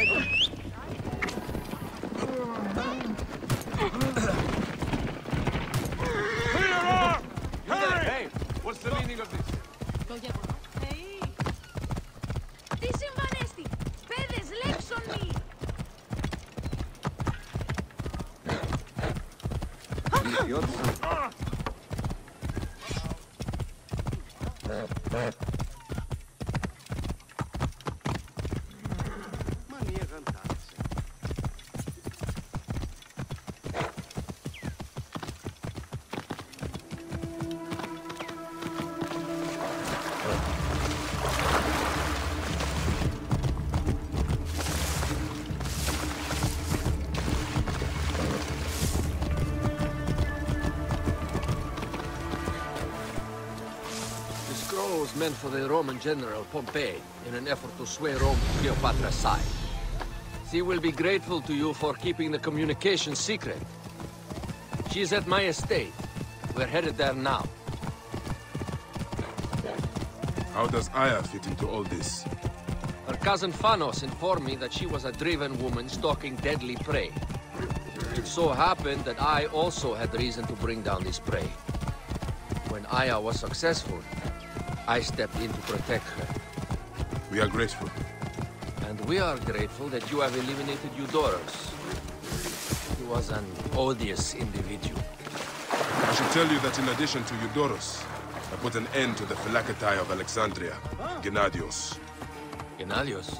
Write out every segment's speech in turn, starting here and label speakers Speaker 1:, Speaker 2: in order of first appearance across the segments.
Speaker 1: Hey, what's the meaning of this?
Speaker 2: Hey! Τι συμβανέστη! Παιδες, λέξονοι!
Speaker 3: Meant for the Roman general Pompey in an effort to sway Rome to Cleopatra's side. She will be grateful to you for keeping the communication secret. She's at my estate. We're headed there now.
Speaker 4: How does Aya fit into all this?
Speaker 3: Her cousin Phanos informed me that she was a driven woman stalking deadly prey. It so happened that I also had reason to bring down this prey. When Aya was successful, I stepped in to protect her.
Speaker 4: We are grateful.
Speaker 3: And we are grateful that you have eliminated Eudorus. He was an odious individual.
Speaker 4: I should tell you that in addition to Eudorus, I put an end to the Phylacetae of Alexandria, Gennadios.
Speaker 3: Gennadios?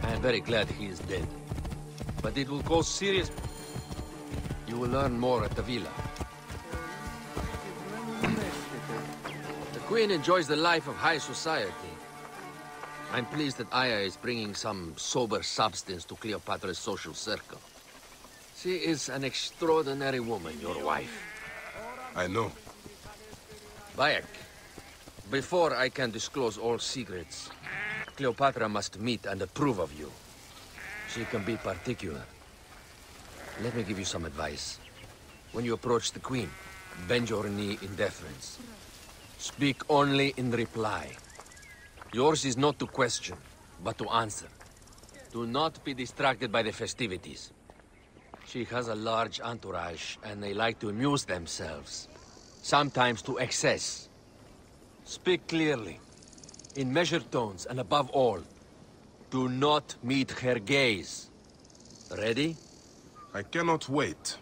Speaker 3: I am very glad he is dead. But it will cause serious... You will learn more at the villa. The Queen enjoys the life of high society. I'm pleased that Aya is bringing some sober substance to Cleopatra's social circle. She is an extraordinary woman, your wife.
Speaker 4: I know.
Speaker 3: Bayek, before I can disclose all secrets, Cleopatra must meet and approve of you. She can be particular. Let me give you some advice. When you approach the Queen, bend your knee in deference. Speak only in reply. Yours is not to question, but to answer. Do not be distracted by the festivities. She has a large entourage, and they like to amuse themselves. Sometimes to excess. Speak clearly, in measured tones, and above all, do not meet her gaze. Ready?
Speaker 4: I cannot wait.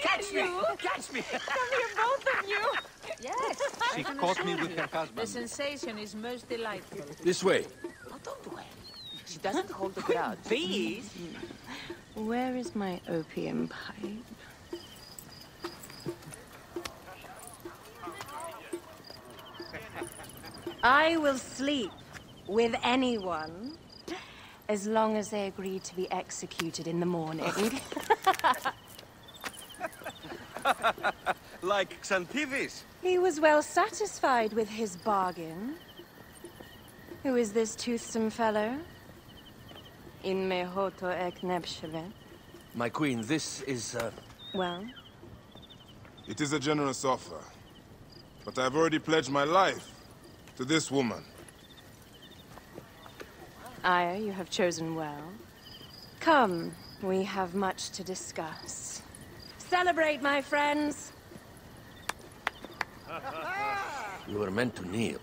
Speaker 1: Catch me! Catch me!
Speaker 2: Come here, both of you! Yes,
Speaker 1: She caught me with her
Speaker 2: the
Speaker 1: husband.
Speaker 2: sensation is most delightful.
Speaker 3: This way.
Speaker 5: Oh, don't worry. She doesn't hold a grudge.
Speaker 1: Please?
Speaker 5: Where is my opium pipe? I will sleep with anyone as long as they agree to be executed in the morning.
Speaker 1: Like Xantivis.
Speaker 5: He was well satisfied with his bargain. Who is this toothsome fellow? In mehoto ek nebsheve.
Speaker 3: My queen, this is,
Speaker 5: Well,
Speaker 4: It is a generous offer, but I've already pledged my life to this woman.
Speaker 5: Aya, you have chosen well. Come, we have much to discuss. Celebrate, my friends!
Speaker 3: you were meant to kneel.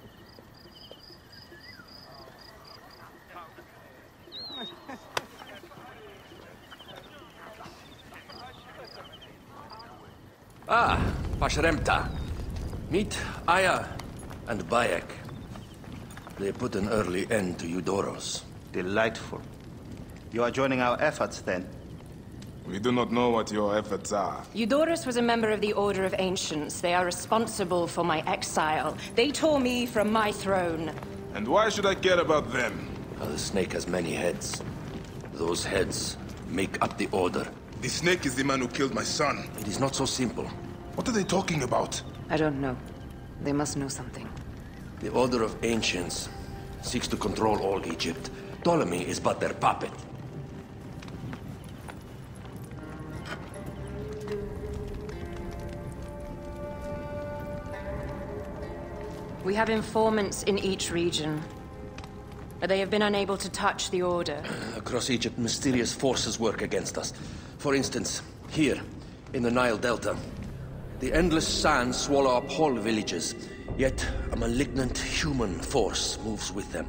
Speaker 3: Ah, Pashremta. Meet Aya and Bayek. They put an early end to Eudorus.
Speaker 6: Delightful. You are joining our efforts, then?
Speaker 4: We do not know what your efforts are.
Speaker 5: Eudorus was a member of the Order of Ancients. They are responsible for my exile. They tore me from my throne.
Speaker 4: And why should I care about them?
Speaker 3: The snake has many heads. Those heads make up the Order.
Speaker 4: The snake is the man who killed my son.
Speaker 3: It is not so simple.
Speaker 4: What are they talking about?
Speaker 7: I don't know. They must know something.
Speaker 3: The Order of Ancients seeks to control all Egypt. Ptolemy is but their puppet.
Speaker 5: We have informants in each region, but they have been unable to touch the Order.
Speaker 3: Across Egypt, mysterious forces work against us. For instance, here, in the Nile Delta, the endless sands swallow up whole villages, yet a malignant human force moves with them.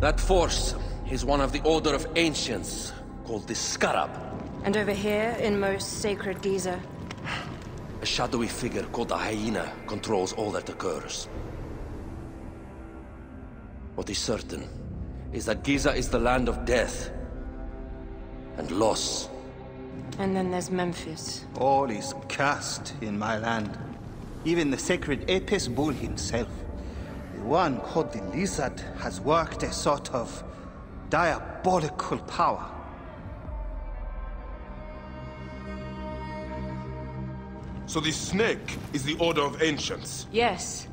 Speaker 3: That force is one of the Order of Ancients, called the Scarab.
Speaker 5: And over here, in most sacred Giza,
Speaker 3: A shadowy figure called a hyena controls all that occurs. What is certain is that Giza is the land of death and loss.
Speaker 5: and then there's Memphis.
Speaker 6: All is cursed in my land. Even the sacred Apis bull himself. The one called the Lizard has worked a sort of diabolical power.
Speaker 4: So the snake is the Order of Ancients.
Speaker 5: Yes.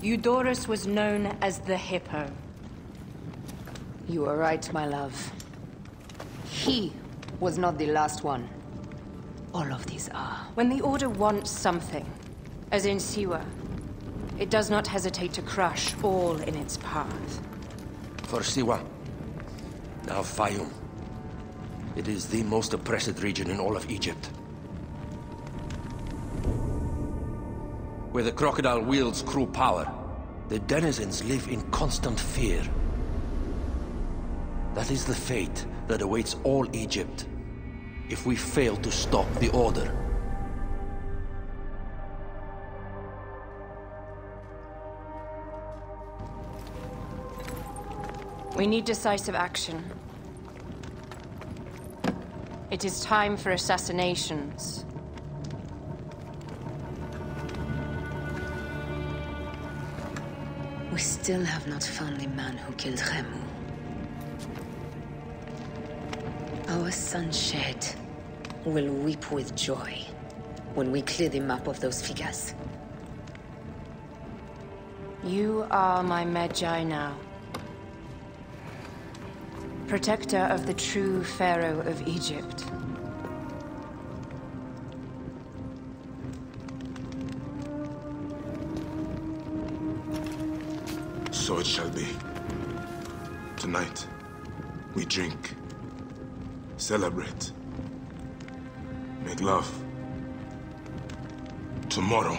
Speaker 5: Eudorus was known as the Hippo.
Speaker 2: You are right, my love. He was not the last one. All of these are.
Speaker 5: When the Order wants something, as in Siwa, it does not hesitate to crush all in its path.
Speaker 3: For Siwa, now Fayum. It is the most oppressed region in all of Egypt. Where the crocodile wields cruel power, the denizens live in constant fear. That is the fate that awaits all Egypt if we fail to stop the Order.
Speaker 5: We need decisive action. It is time for assassinations.
Speaker 2: We still have not found the man who killed Remu. Our son Shed will weep with joy when we clear the map of those figures.
Speaker 5: You are my Magi now. Protector of the true Pharaoh of Egypt.
Speaker 4: So it shall be. Tonight, we drink, celebrate, make love. Tomorrow,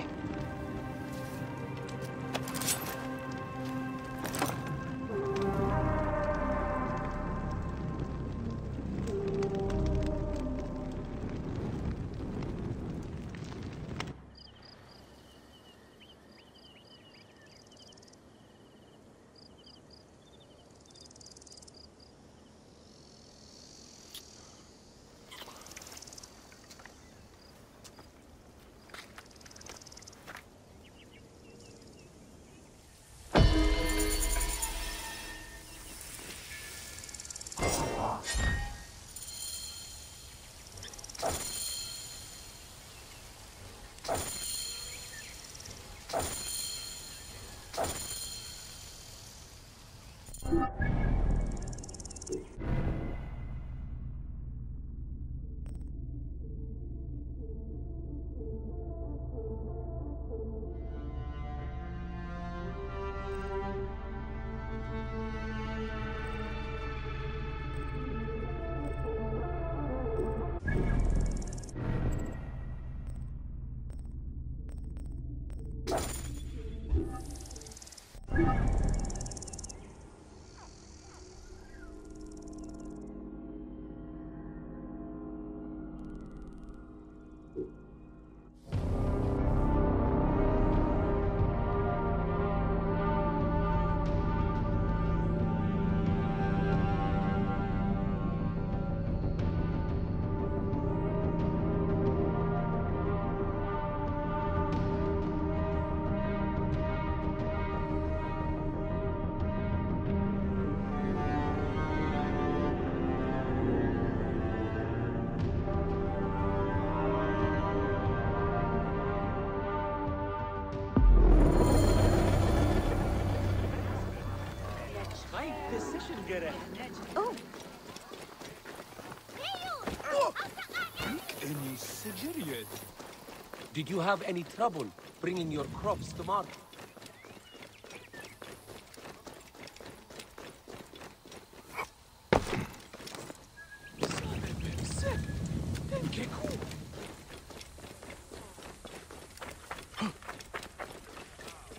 Speaker 5: Oh,
Speaker 7: Any Sigiriad? Did you have any trouble bringing your crops to market?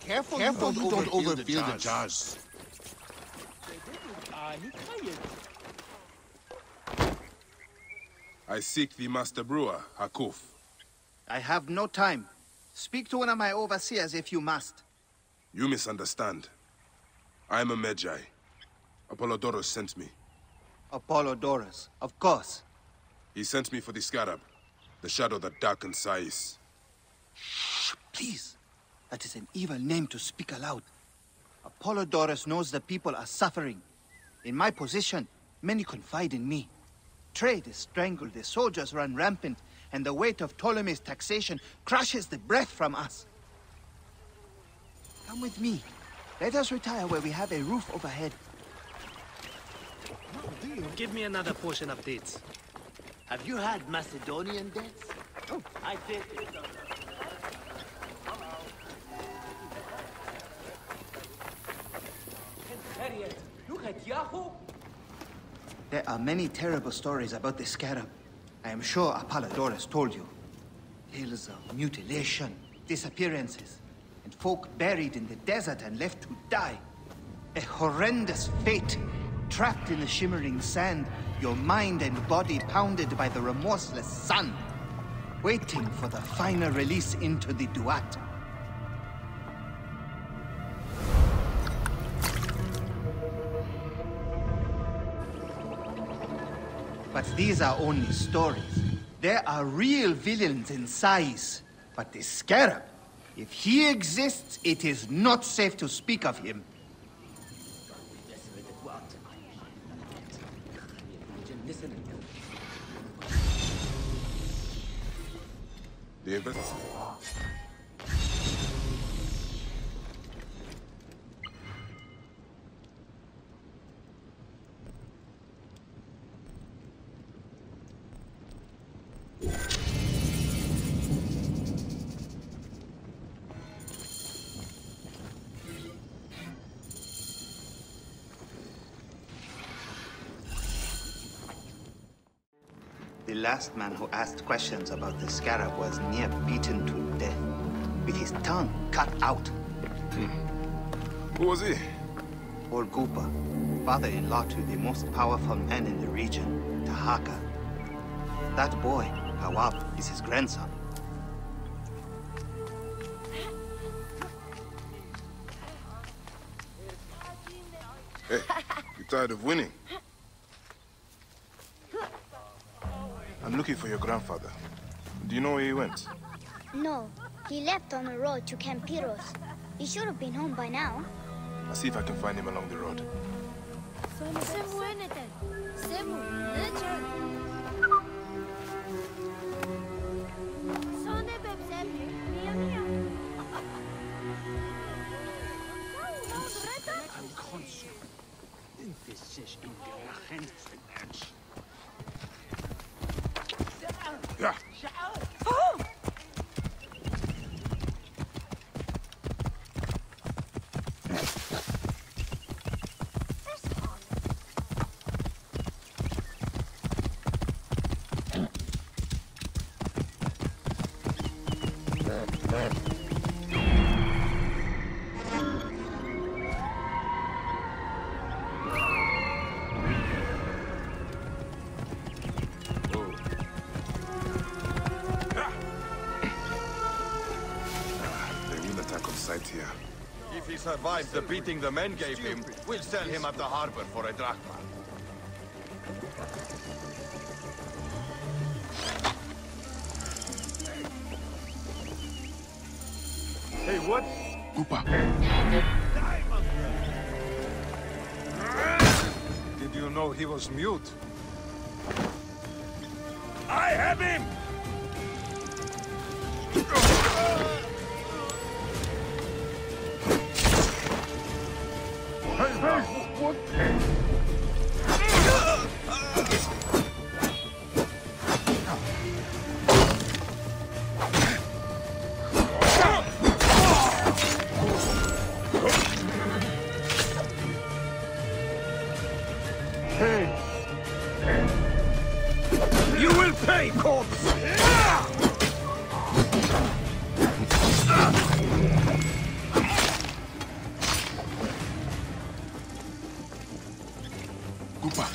Speaker 6: Careful you don't overfill the jars.
Speaker 4: I seek the Master Brewer, Hakuf.
Speaker 6: I have no time. Speak to one of my overseers if you must.
Speaker 4: You misunderstand. I am a Magi. Apollodorus sent me.
Speaker 6: Apollodorus, of course.
Speaker 4: He sent me for the Scarab, the shadow that darkens Sais.
Speaker 6: Shh, please. That is an evil name to speak aloud. Apollodorus knows the people are suffering. In my position, many confide in me. Trade is strangled, the soldiers run rampant, and the weight of Ptolemai's taxation crushes the breath from us. Come with me. Let us retire where we have a roof overhead.
Speaker 8: Give me another portion of dates. Have you had Macedonian dates? Oh, I did.
Speaker 7: Look at Yahoo!
Speaker 6: There are many terrible stories about the Scarab. I am sure Apollodorus told you. Tales of mutilation, disappearances, and folk buried in the desert and left to die. A horrendous fate, trapped in the shimmering sand, your mind and body pounded by the remorseless sun, waiting for the final release into the Duat. But these are only stories. There are real villains in Sais. But the Scarab, if he exists, it is not safe to speak of him.
Speaker 4: David?
Speaker 6: The last man who asked questions about the Scarab was near beaten to death, with his tongue cut out.
Speaker 4: Who was he?
Speaker 6: Orgupa, father-in-law to the most powerful man in the region, Tahaka. That boy, Kawab, is his grandson.
Speaker 4: Hey, you tired of winning? I'm looking for your grandfather. Do you know where he went?
Speaker 9: No, he left on the road to Campiros. He should have been home by now.
Speaker 4: I'll see if I can find him along the road. Yeah. Here.
Speaker 1: If he survives the beating the men gave him, we'll sell him at the harbor for a drachma. Hey, what?
Speaker 4: Upa.
Speaker 1: Did you know he was mute? I have him! Hey, what?
Speaker 4: Gupa,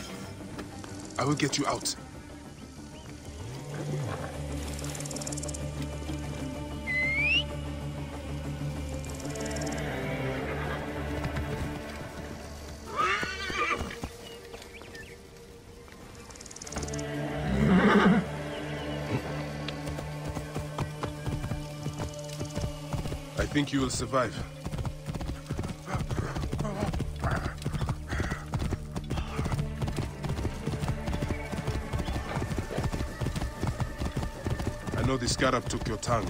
Speaker 4: I will get you out. I think you will survive. I know the Scarab took your tongue,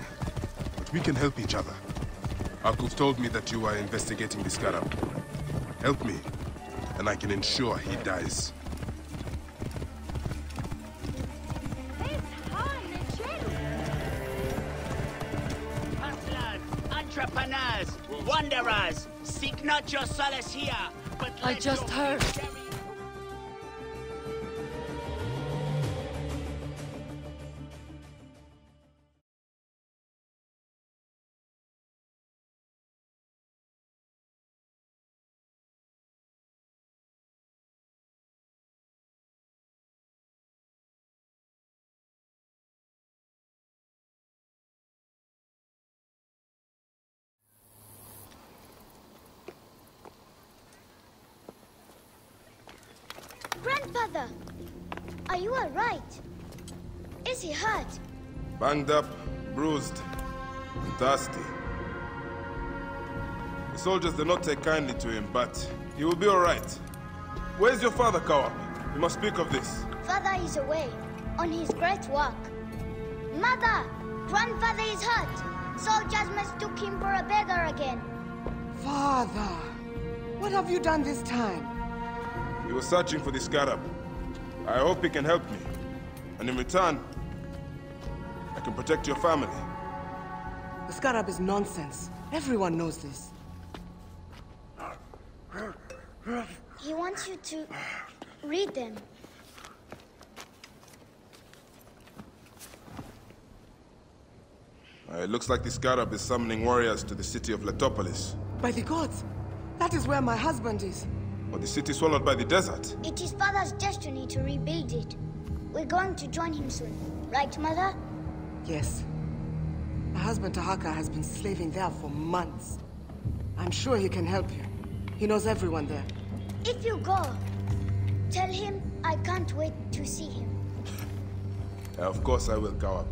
Speaker 4: but we can help each other. Akuf told me that you are investigating the Scarab. Help me, and I can ensure he dies.
Speaker 8: Hustlers, entrepreneurs, wanderers, seek not your solace here, but
Speaker 2: I just heard.
Speaker 9: Grandfather, are you all right? Is he hurt?
Speaker 4: Banged up, bruised, and thirsty. The soldiers did not take kindly to him, but he will be all right. Where's your father, Kawap? We must speak of this.
Speaker 9: Father is away, on his great work. Mother, grandfather is hurt. Soldiers mistook him for a beggar again.
Speaker 10: Father, what have you done this time?
Speaker 4: He was searching for the Scarab. I hope he can help me. And in return, I can protect your family.
Speaker 10: The Scarab is nonsense. Everyone knows this.
Speaker 9: He wants you to read them.
Speaker 4: It looks like the Scarab is summoning warriors to the city of Letopolis.
Speaker 10: By the gods! That is where my husband is.
Speaker 4: Or the city swallowed by the desert.
Speaker 9: It is Father's destiny to rebuild it. We're going to join him soon. Right, Mother?
Speaker 10: Yes. My husband Tahaka has been slaving there for months. I'm sure he can help you. He knows everyone there.
Speaker 9: If you go, tell him I can't wait to see him.
Speaker 4: Of course I will, Kawap.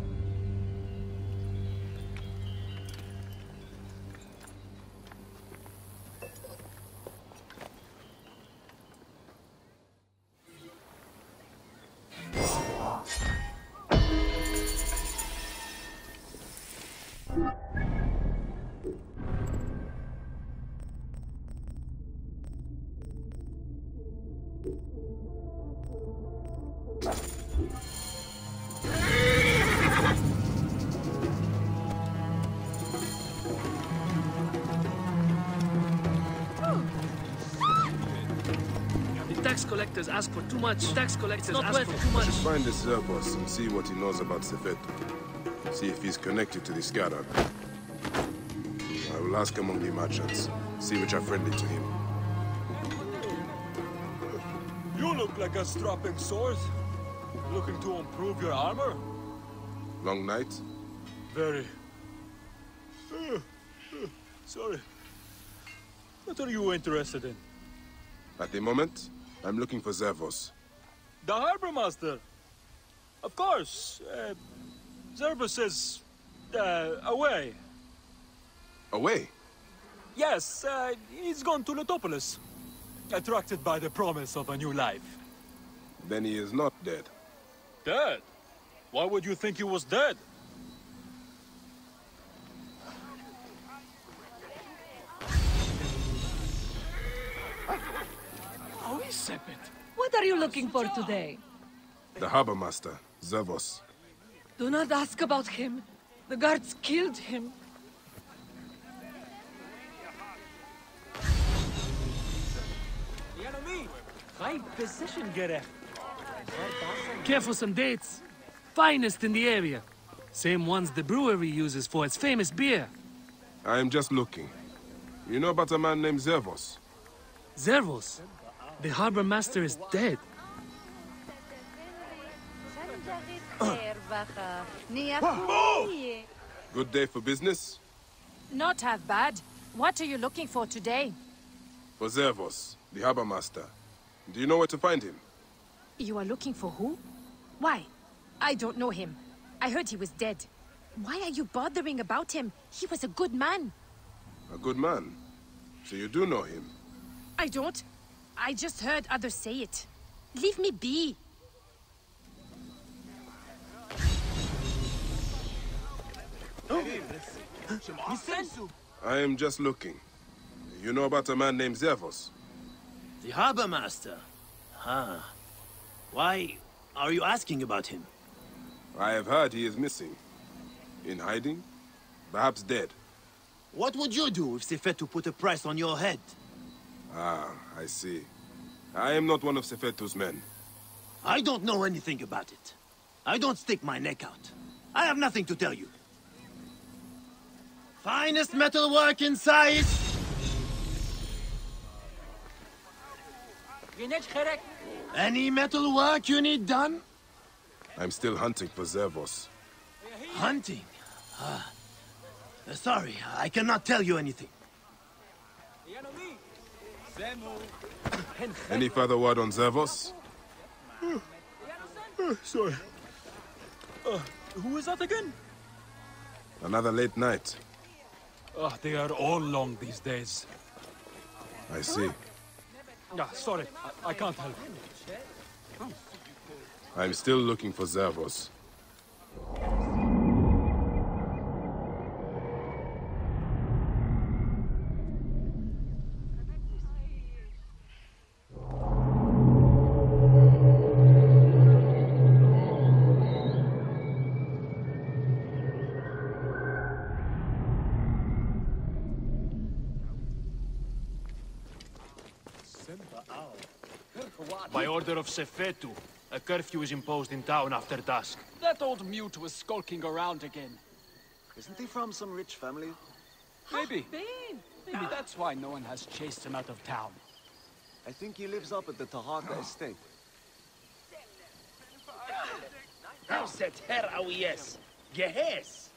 Speaker 11: Tax collectors ask for too much. Tax collectors ask for too much.
Speaker 4: Find this boss and see what he knows about Sefeto. See if he's connected to the Scarab. I will ask among the merchants. See which are friendly to him.
Speaker 12: You look like a strapping sword. Looking to improve your armor?
Speaker 4: Long night?
Speaker 12: Very. Sorry. What are you interested in?
Speaker 4: At the moment, I'm looking for Zervos.
Speaker 12: The harbor master. Of course. Zervos is away.
Speaker 4: Away?
Speaker 12: Yes, he's gone to Letopolis. Attracted by the promise of a new life.
Speaker 4: Then he is not dead.
Speaker 12: Dead? Why would you think he was dead?
Speaker 11: How is Sepet?
Speaker 13: What are you looking for today?
Speaker 4: The harbor master, Zervos.
Speaker 13: Do not ask about him. The guards killed him.
Speaker 7: High position, Gere.
Speaker 11: Care for some dates. finest in the area. Same ones the brewery uses for its famous beer.
Speaker 4: I am just looking. You know about a man named Zervos?
Speaker 11: Zervos? The harbor master is dead.
Speaker 4: Good day for business?
Speaker 14: Not half bad. What are you looking for today?
Speaker 4: For Zervos, the harbor master. Do you know where to find him?
Speaker 14: You are looking for who? Why? I don't know him. I heard he was dead. Why are you bothering about him? He was a good man.
Speaker 4: A good man? So you do know him?
Speaker 14: I don't. I just heard others say it. Leave me be.
Speaker 4: I am just looking. You know about a man named Zervos?
Speaker 8: The harbor master? Huh. Why are you asking about him?
Speaker 4: I have heard he is missing. In hiding? Perhaps dead.
Speaker 8: What would you do if Sefetu put a price on your head?
Speaker 4: Ah, I see. I am not one of Sefetu's men.
Speaker 8: I don't know anything about it. I don't stick my neck out. I have nothing to tell you. Finest metalwork in sight! Any metalwork you need done?
Speaker 4: I'm still hunting for Zervos.
Speaker 8: Hunting? Sorry, I cannot tell you anything.
Speaker 4: Any further word on Zervos?
Speaker 12: Sorry. Who is that again?
Speaker 4: Another late night.
Speaker 12: They are all long these days.
Speaker 4: I see.
Speaker 12: Sorry, I can't help.
Speaker 4: I'm still looking for Zervos.
Speaker 11: By order of Sefetu, a curfew is imposed in town after dusk.
Speaker 15: That old mute was skulking around again.
Speaker 16: Isn't he from some rich family?
Speaker 15: Maybe. Maybe that's why no one has chased him out of town.
Speaker 16: I think he lives up at the Tahaka estate.
Speaker 8: Gehes!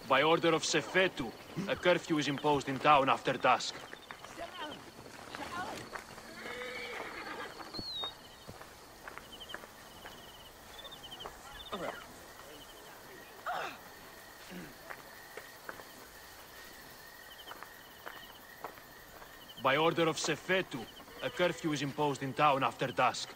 Speaker 11: By order of Sefetu, a curfew is imposed in town after dusk. By order of Sefetu, a curfew is imposed in town after dusk.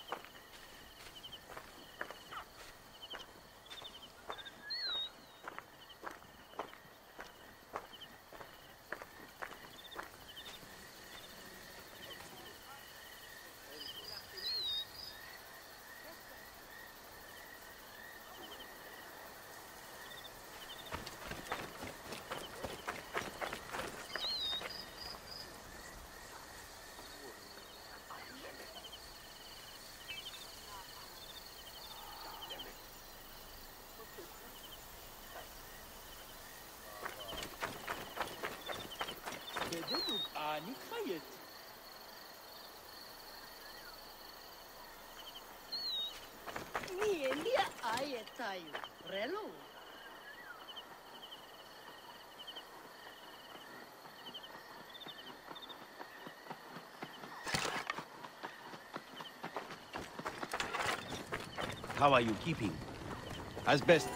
Speaker 8: How are you keeping? As best.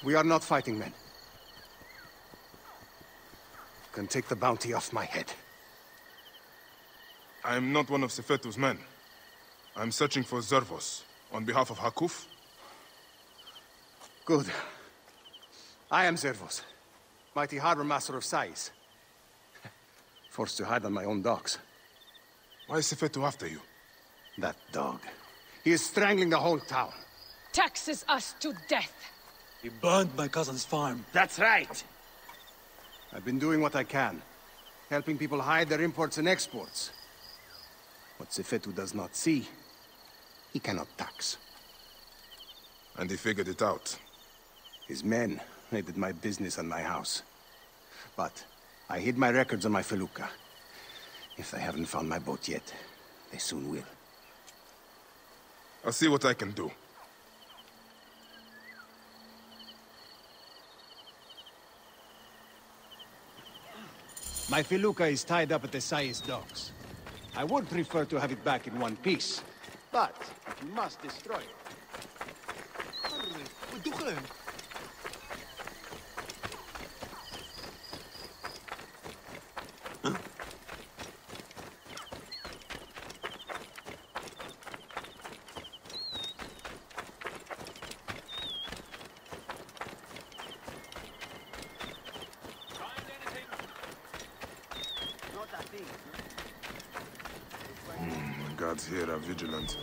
Speaker 17: We are not fighting men. You can take the bounty off my head.
Speaker 4: I am not one of Sefetu's men. I'm searching for Zervos, on behalf of Hakuf.
Speaker 17: Good. I am Zervos, mighty harbor master of Sais. Forced to hide on my own docks.
Speaker 4: Why is Sefetu after you?
Speaker 17: That dog. He is strangling the whole town.
Speaker 13: Taxes us to death.
Speaker 12: He burned my cousin's farm.
Speaker 17: That's right! I've been doing what I can, helping people hide their imports and exports. What Sefetu does not see, he cannot tax.
Speaker 4: And he figured it out.
Speaker 17: His men raided my business and my house. But I hid my records on my felucca. If they haven't found my boat yet, they soon will.
Speaker 4: I'll see what I can do.
Speaker 17: My felucca is tied up at the Sais docks. I would prefer to have it back in one piece, but you must destroy it.
Speaker 4: The guards here are vigilant.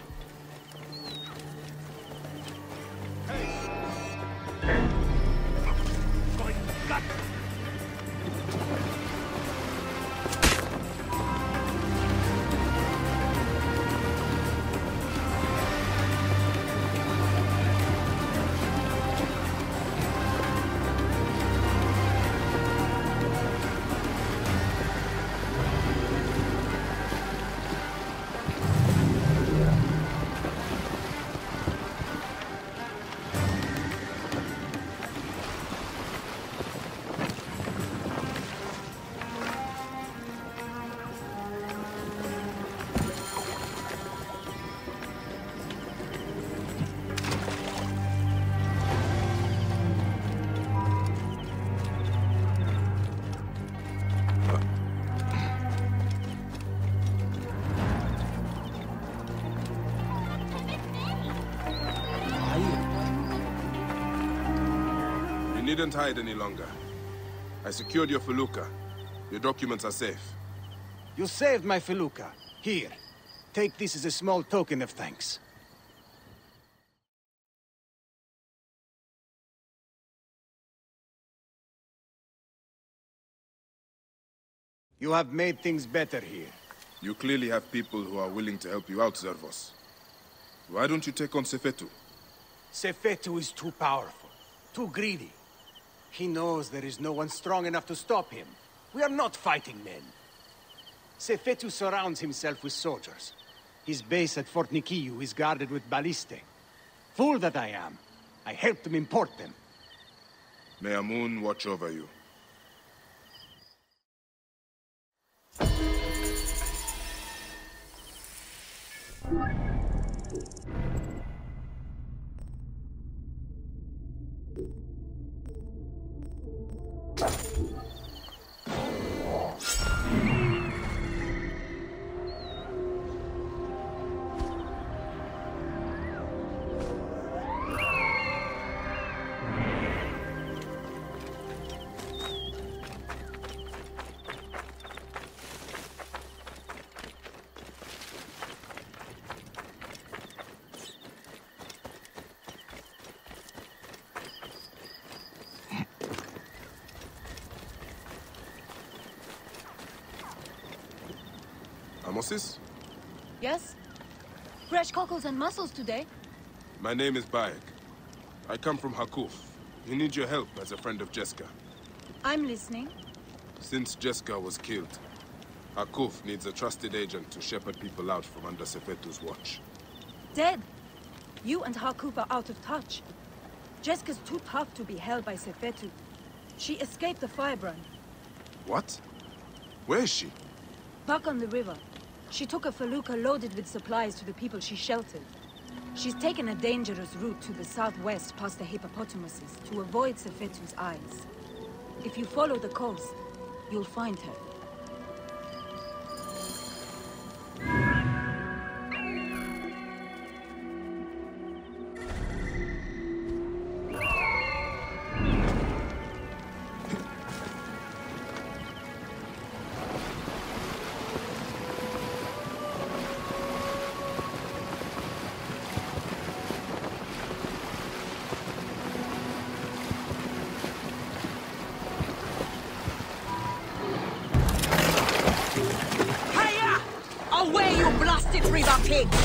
Speaker 4: You needn't hide any longer. I secured your felucca. Your documents are safe.
Speaker 17: You saved my felucca. Here. Take this as a small token of thanks. You have made things better here.
Speaker 4: You clearly have people who are willing to help you out, Zervos. Why don't you take on Sefetu?
Speaker 17: Sefetu is too powerful, too greedy. He knows there is no one strong enough to stop him. We are not fighting men. Sefetu surrounds himself with soldiers. His base at Fort Nikiu is guarded with ballistae. Fool that I am. I helped him import them.
Speaker 4: May Amun watch over you. Amosis?
Speaker 13: Yes? Fresh cockles and mussels today.
Speaker 4: My name is Bayek. I come from Hakuf. We need your help as a friend of Jeska.
Speaker 13: I'm listening.
Speaker 4: Since Jeska was killed, Hakuf needs a trusted agent to shepherd people out from under Sefetu's watch.
Speaker 5: Dead. You and Hakuf are out of touch. Jeska's too tough to be held by Sefetu. She escaped the firebrand.
Speaker 4: What? Where is she?
Speaker 5: Back on the river. She took a felucca loaded with supplies to the people she sheltered.
Speaker 14: She's taken a dangerous route to the southwest past the hippopotamuses to avoid Sefetu's eyes. If you follow the coast, you'll find her.
Speaker 13: Pigs!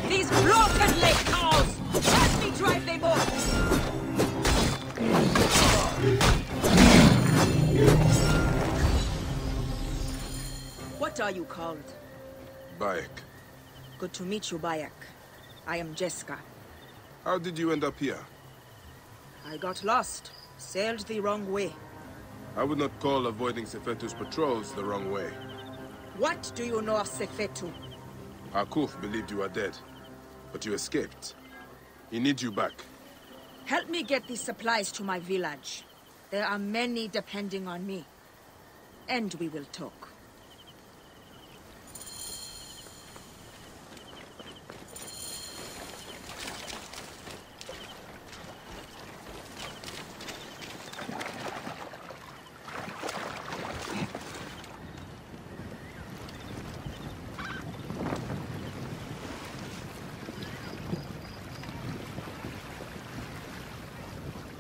Speaker 13: These broken leg cows! Let me drive them off!
Speaker 18: What are you called?
Speaker 4: Bayek.
Speaker 18: Good to meet you, Bayek. I am Jessica.
Speaker 4: How did you end up here?
Speaker 18: I got lost. Sailed the wrong way.
Speaker 4: I would not call avoiding Sefetu's patrols the wrong way.
Speaker 18: What do you know of Sefetu?
Speaker 4: Akuf believed you were dead, but you escaped. He needs you back.
Speaker 18: Help me get these supplies to my village. There are many depending on me. And we will talk.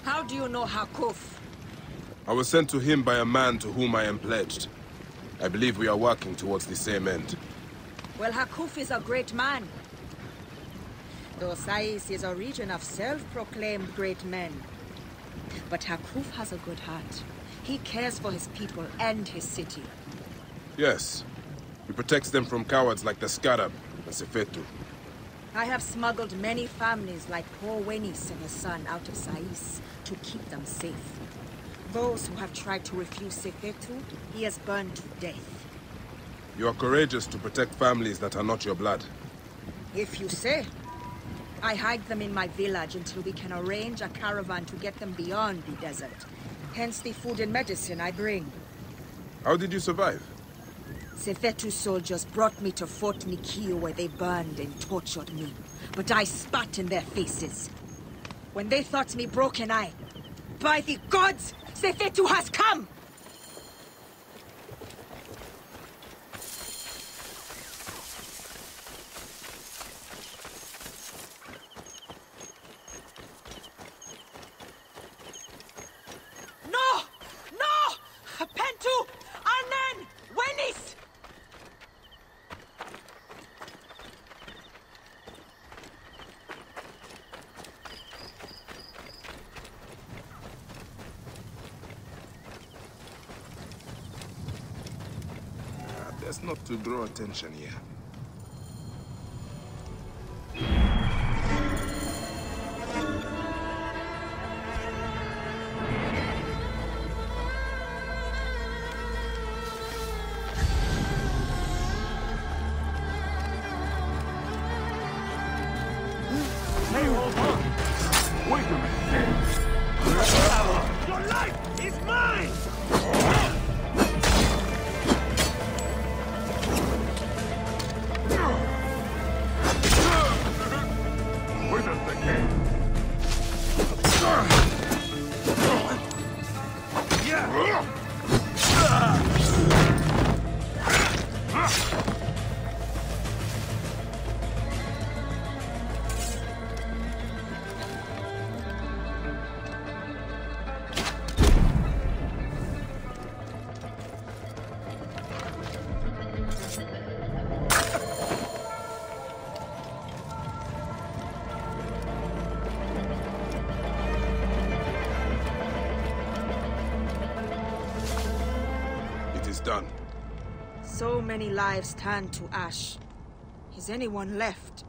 Speaker 18: How do you know Hakuf?
Speaker 4: I was sent to him by a man to whom I am pledged. I believe we are working towards the same end.
Speaker 18: Well, Hakuf is a great man. Though Sais is a region of self-proclaimed great men. But Hakuf has a good heart. He cares for his people and his city.
Speaker 4: Yes. He protects them from cowards like the Scarab and Sefetu.
Speaker 18: I have smuggled many families like poor Wenis and her son out of Sais to keep them safe. Those who have tried to refuse Sefetu, he has burned to death.
Speaker 4: You are courageous to protect families that are not your blood.
Speaker 18: If you say. I hide them in my village until we can arrange a caravan to get them beyond the desert. Hence the food and medicine I bring.
Speaker 4: How did you survive?
Speaker 18: Sefetu soldiers brought me to Fort Nikio where they burned and tortured me. But I spat in their faces. When they thought me broken, by the gods, Sefetu has come!
Speaker 13: No! No! Pentu! Anan! Wenis!
Speaker 4: Best not to draw attention here.
Speaker 11: Hey, hold on! Wait a minute! Your life is mine!
Speaker 4: Done.
Speaker 18: So many lives turned to ash. Is anyone left?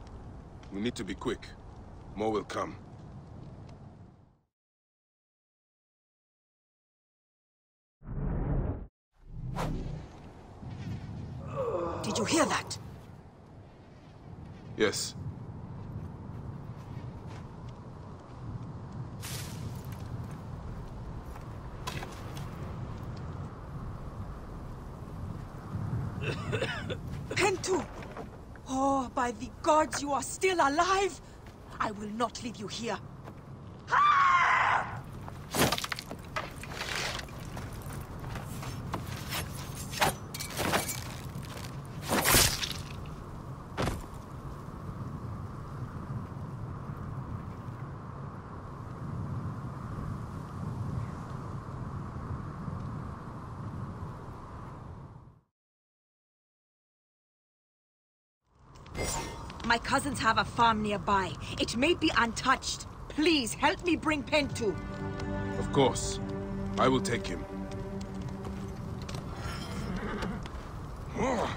Speaker 4: We need to be quick. More will come.
Speaker 18: Did you hear that?
Speaker 4: Yes.
Speaker 18: Pentu! Oh, by the gods, you are still alive! I will not leave you here. My cousins have a farm nearby. It may be untouched. Please, help me bring Pentu.
Speaker 4: Of course. I will take him.
Speaker 18: Ah!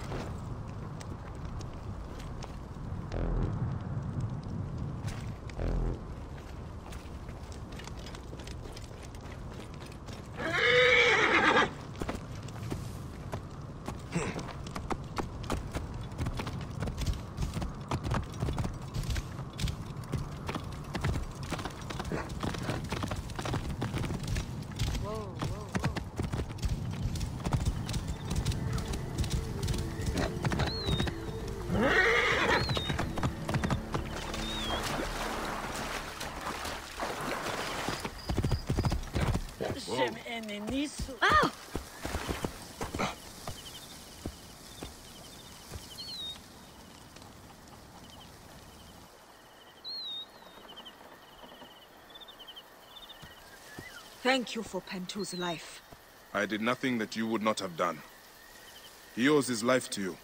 Speaker 18: Thank you for Pentu's life.
Speaker 4: I did nothing that you would not have done. He owes his life to you.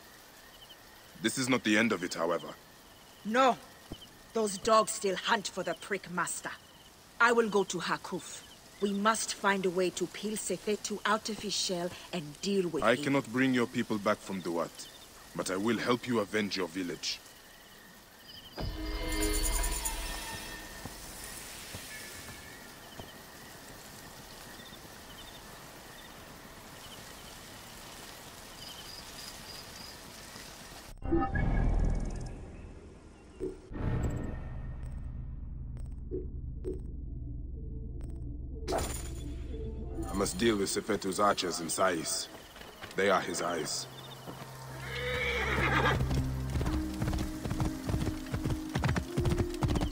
Speaker 4: This is not the end of it, however.
Speaker 18: No. Those dogs still hunt for the prick master. I will go to Hakuf. We must find a way to peel Sefetu out of his shell and deal with him.
Speaker 4: I cannot bring your people back from Duat, but I will help you avenge your village. I must deal with Sefetu's archers in Sais. They are his eyes.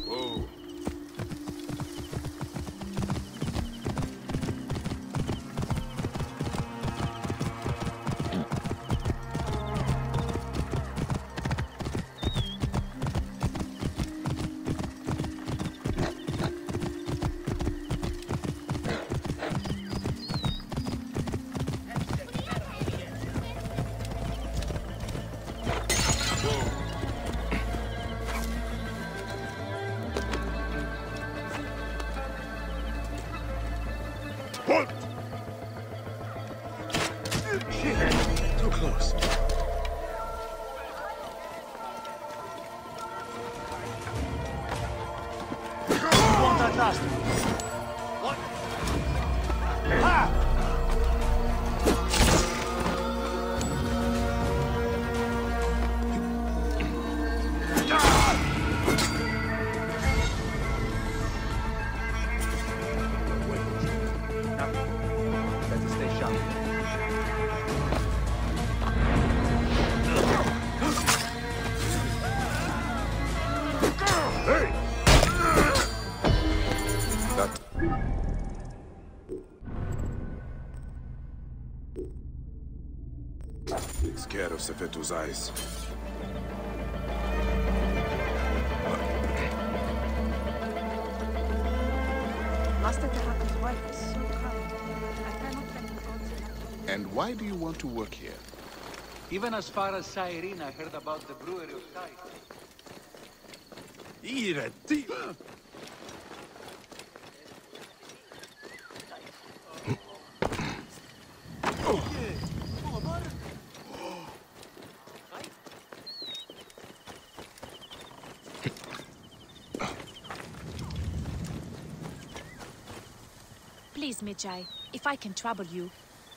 Speaker 4: Whoa.
Speaker 17: Too close. Want that last one? What? Ha!
Speaker 16: Better stay sharp.
Speaker 4: Takes care of Sefetu's eyes.
Speaker 18: Master Tahaka's wife is so kind. I cannot thank the gods enough.
Speaker 19: And why do you want to work here?
Speaker 15: Even as far as Cyrene, I heard about the brewery of Tide.
Speaker 14: Please, Medjay, if I can trouble you.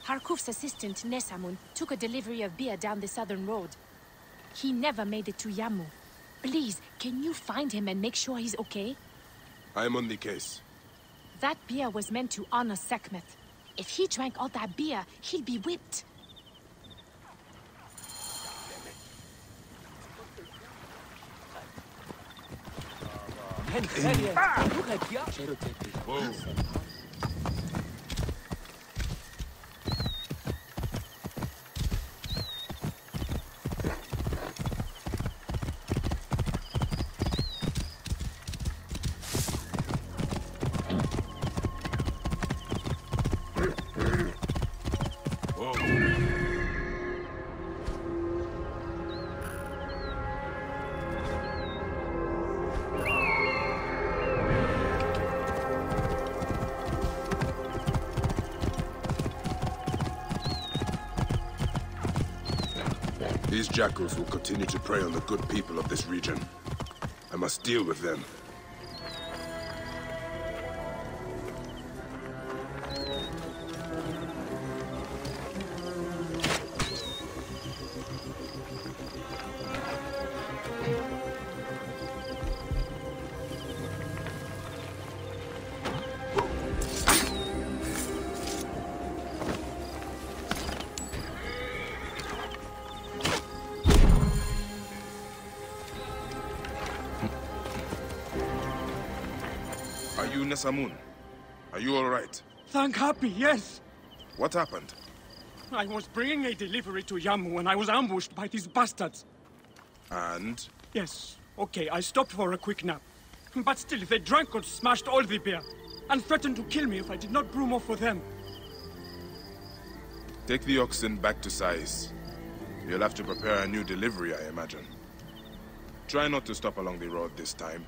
Speaker 14: Harkuf's assistant, Nesamun, took a delivery of beer down the southern road. He never made it to Yamu. Please, can you find him and make sure he's okay?
Speaker 4: I'm on the case.
Speaker 14: That beer was meant to honor Sekhmet. If he drank all that beer, he'll be whipped.
Speaker 4: Whoa. These jackals will continue to prey on the good people of this region. I must deal with them. Nesamun, are you all right?
Speaker 11: Thank Happy, yes.
Speaker 4: What happened?
Speaker 11: I was bringing a delivery to Yamu when I was ambushed by these bastards.
Speaker 4: And?
Speaker 11: Yes, okay, I stopped for a quick nap. But still, they drank and smashed all the beer, and threatened to kill me if I did not brew more for them.
Speaker 4: Take the oxen back to Sais. You'll have to prepare a new delivery, I imagine. Try not to stop along the road this time.